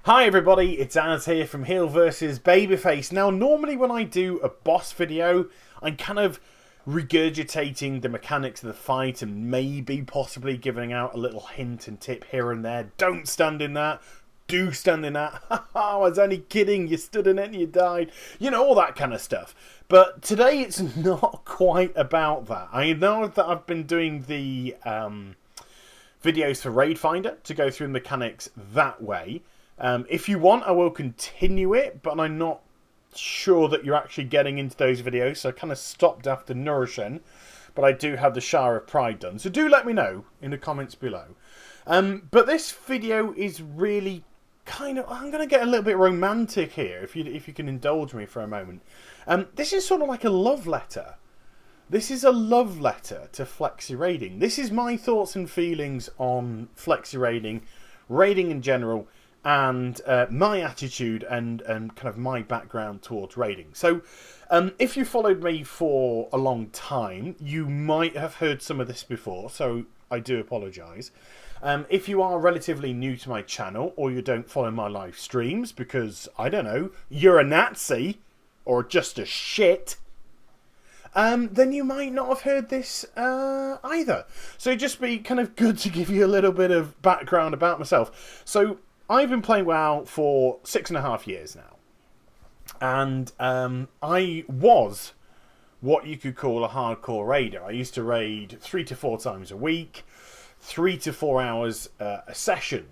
Hi everybody, it's Az here from Heel vs Babyface. Now normally when I do a boss video, I'm kind of regurgitating the mechanics of the fight and maybe possibly giving out a little hint and tip here and there. Don't stand in that. Do stand in that. I was only kidding. You stood in it and you died. You know, all that kind of stuff. But today it's not quite about that. I know that I've been doing the videos for Raid Finder to go through the mechanics that way. If you want, I will continue it, but I'm not sure that you're actually getting into those videos, so I kind of stopped after Nourishing, but I do have the Shower of Pride done, so do let me know in the comments below. But this video is really kind of, I'm going to get a little bit romantic here, if you can indulge me for a moment. This is sort of like a love letter. This is a love letter to Flexi Raiding. This is my thoughts and feelings on Flexi Raiding, raiding in general, and my attitude and kind of my background towards raiding. So if you followed me for a long time, you might have heard some of this before, so I do apologise. If you are relatively new to my channel, or you don't follow my live streams because, I don't know, you're a Nazi or just a shit, then you might not have heard this either. So it'd just be kind of good to give you a little bit of background about myself. So I've been playing WoW for 6.5 years now, and I was what you could call a hardcore raider. I used to raid 3 to 4 times a week, 3 to 4 hours a session,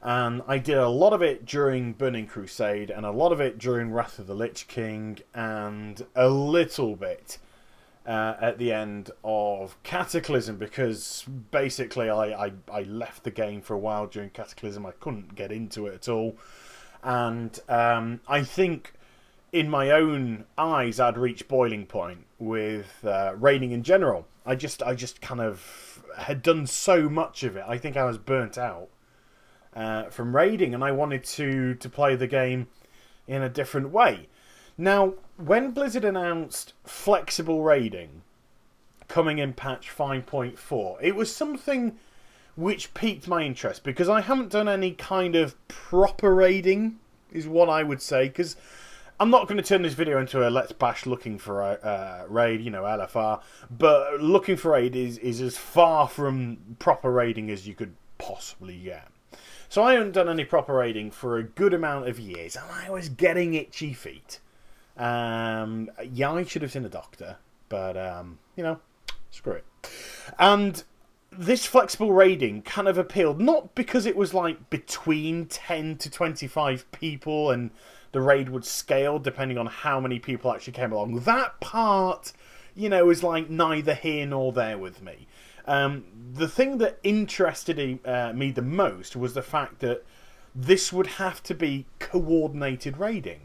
and I did a lot of it during Burning Crusade, and a lot of it during Wrath of the Lich King, and a little bit at the end of Cataclysm, because basically I left the game for a while during Cataclysm. I couldn't get into it at all, and I think in my own eyes I'd reached boiling point with raiding in general. I just kind of had done so much of it. I think I was burnt out from raiding, and I wanted to play the game in a different way. Now, when Blizzard announced flexible raiding coming in patch 5.4, it was something which piqued my interest, because I haven't done any kind of proper raiding, is what I would say, because I'm not going to turn this video into a Let's Bash looking for a raid, you know, LFR, but looking for raid is as far from proper raiding as you could possibly get. So I haven't done any proper raiding for a good amount of years, and I was getting itchy feet. Yeah, I should have seen a doctor, but you know, screw it. And this flexible raiding kind of appealed, not because it was like between 10 to 25 people and the raid would scale depending on how many people actually came along. That part, you know, is like neither here nor there with me. The thing that interested me the most was the fact that this would have to be coordinated raiding.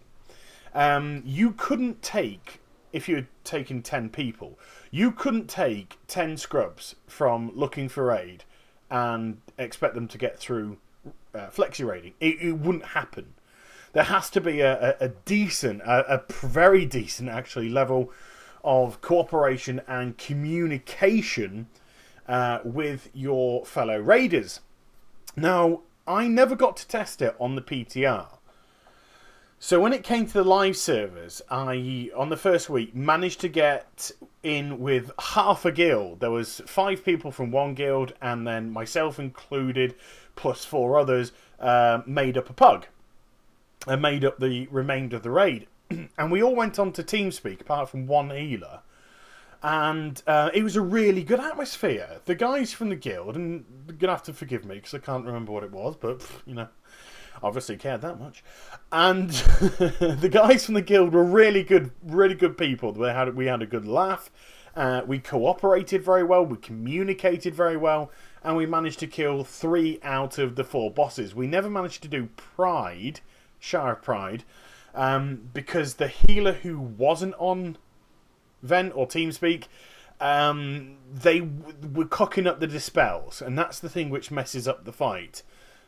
You couldn't take, if you had taken 10 people, you couldn't take 10 scrubs from looking for raid and expect them to get through flexi raiding. It wouldn't happen. There has to be a decent, a very decent actually, level of cooperation and communication with your fellow raiders. Now, I never got to test it on the PTR. So when it came to the live servers, I, on the first week, managed to get in with half a guild. There was 5 people from one guild, and then myself included, plus 4 others, made up a pug. And made up the remainder of the raid. And we all went on to TeamSpeak, apart from one healer. And it was a really good atmosphere. The guys from the guild, and you're going to have to forgive me, because I can't remember what it was, but, you know, obviously cared that much. And the guys from the guild were really good people. We had a good laugh. We cooperated very well. We communicated very well. And we managed to kill 3 out of the 4 bosses. We never managed to do Pride, Shower of Pride, because the healer who wasn't on Vent or TeamSpeak, they were cocking up the dispels. And that's the thing which messes up the fight.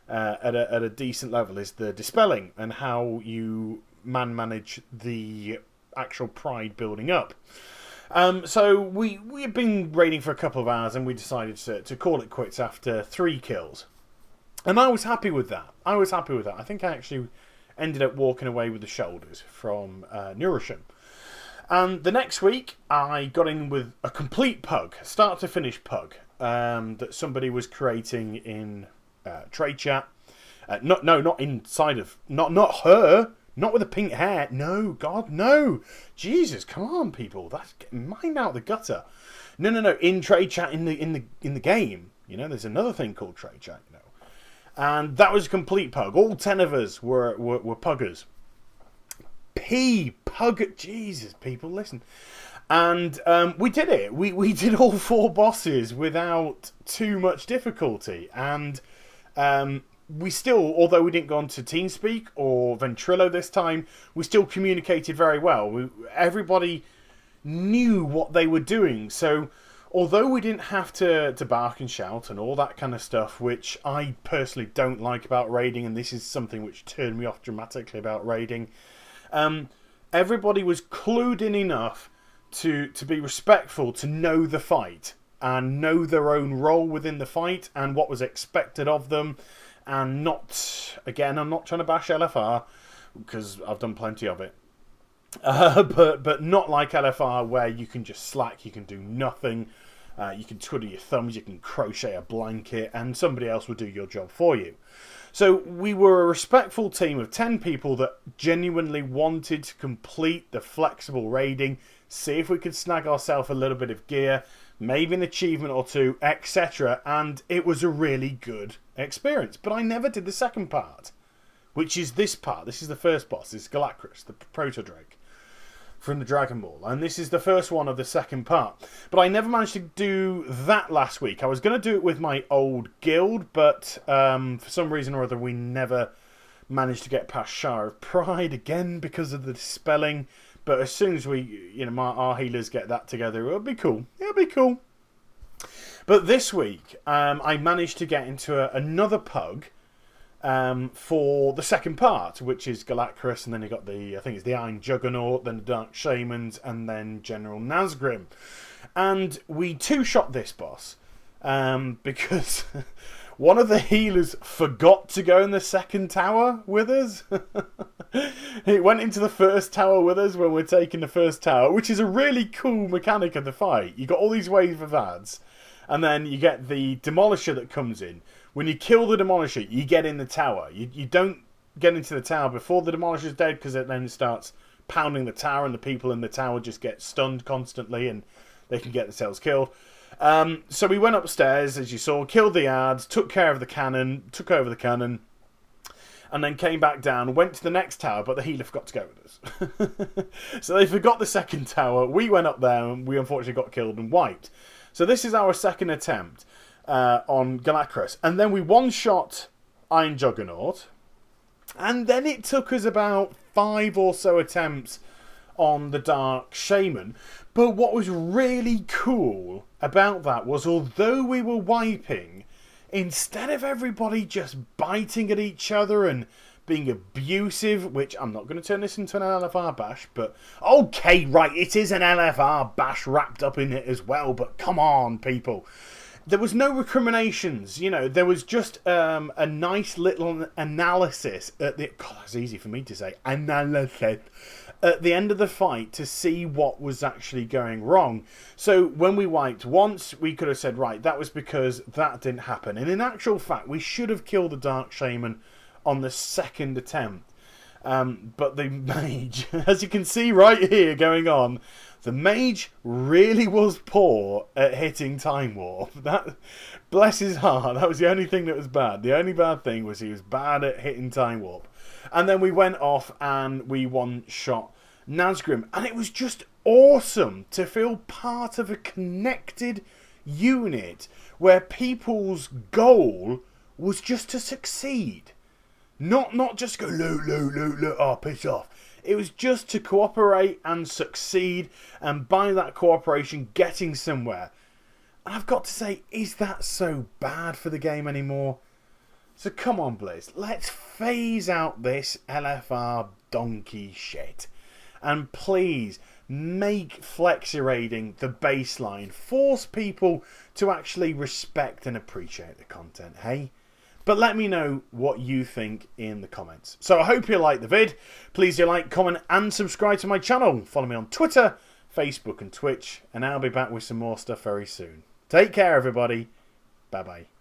At a decent level is the dispelling and how you manage the actual pride building up. So we had been raiding for a couple of hours, and we decided to call it quits after 3 kills. And I was happy with that. I was happy with that. I think I actually ended up walking away with the shoulders from Neurosham. And the next week, I got in with a complete pug, start to finish pug, that somebody was creating in trade chat. Not inside of, not her, not with the pink hair. No, God, no. Jesus, come on, people, that's getting mine out the gutter. No. In trade chat in the game, you know, there's another thing called trade chat, you know. And that was a complete pug. All 10 of us were puggers. Pug. Jesus, people, listen. And we did it. We did all 4 bosses without too much difficulty. And we still, although we didn't go on to TeamSpeak or Ventrilo this time, we still communicated very well. Everybody knew what they were doing. So although we didn't have to bark and shout and all that kind of stuff, which I personally don't like about raiding, and this is something which turned me off dramatically about raiding, everybody was clued in enough to be respectful, to know the fight and know their own role within the fight and what was expected of them. And not, again, I'm not trying to bash LFR because I've done plenty of it. But not like LFR where you can just slack, you can do nothing, you can twiddle your thumbs, you can crochet a blanket, and somebody else will do your job for you. So we were a respectful team of 10 people that genuinely wanted to complete the flexible raiding, see if we could snag ourselves a little bit of gear, maybe an achievement or 2, etc. And it was a really good experience. But I never did the second part, which is this part. This is the first boss. This is Galakras, the Proto-Drake from the Dragon Ball. And this is the first one of the second part. But I never managed to do that last week. I was going to do it with my old guild, but for some reason or other, we never managed to get past Shire of Pride again because of the spelling. But as soon as we, you know, our healers get that together, it'll be cool. It'll be cool. But this week, I managed to get into another pug for the second part, which is Galakras, and then you got I think it's the Iron Juggernaut, then the Dark Shamans, and then General Nazgrim. And we 2-shot this boss because one of the healers forgot to go in the second tower with us. He went into the first tower with us when we're taking the first tower, which is a really cool mechanic of the fight. You got all these waves of ads, and then you get the Demolisher that comes in. When you kill the Demolisher, you get in the tower. You don't get into the tower before the Demolisher's dead, because it then starts pounding the tower, and the people in the tower just get stunned constantly, and they can get themselves killed. So we went upstairs, as you saw, killed the ads, took care of the cannon, took over the cannon, and then came back down, went to the next tower, but the healer forgot to go with us. So they forgot the second tower. We went up there, and we unfortunately got killed and wiped. So this is our second attempt on Galakras. And then we one-shot Iron Juggernaut. And then it took us about 5 or so attempts on the Dark Shaman. But what was really cool about that was, although we were wiping, instead of everybody just biting at each other and being abusive, which I'm not going to turn this into an LFR bash, but okay, right, it is an LFR bash wrapped up in it as well, but come on, people. There was no recriminations, you know, there was just a nice little analysis at the... God, that's easy for me to say. Analysis. At the end of the fight to see what was actually going wrong. So when we wiped once, we could have said, right, that was because that didn't happen. And in actual fact, we should have killed the Dark Shaman on the second attempt. But the mage, as you can see right here going on, the mage really was poor at hitting Time Warp. That, bless his heart, that was the only thing that was bad. The only bad thing was he was bad at hitting Time Warp. And then we went off and we one-shot Nazgrim. And it was just awesome to feel part of a connected unit where people's goal was just to succeed. Not just go, low, oh, piss off. It was just to cooperate and succeed, and by that cooperation, getting somewhere. And I've got to say, is that so bad for the game anymore? So come on, Blizz, let's phase out this LFR donkey shit. And please, make flexi raiding the baseline. Force people to actually respect and appreciate the content, hey? But let me know what you think in the comments. So I hope you liked the vid. Please do like, comment and subscribe to my channel. Follow me on Twitter, Facebook and Twitch. And I'll be back with some more stuff very soon. Take care everybody. Bye bye.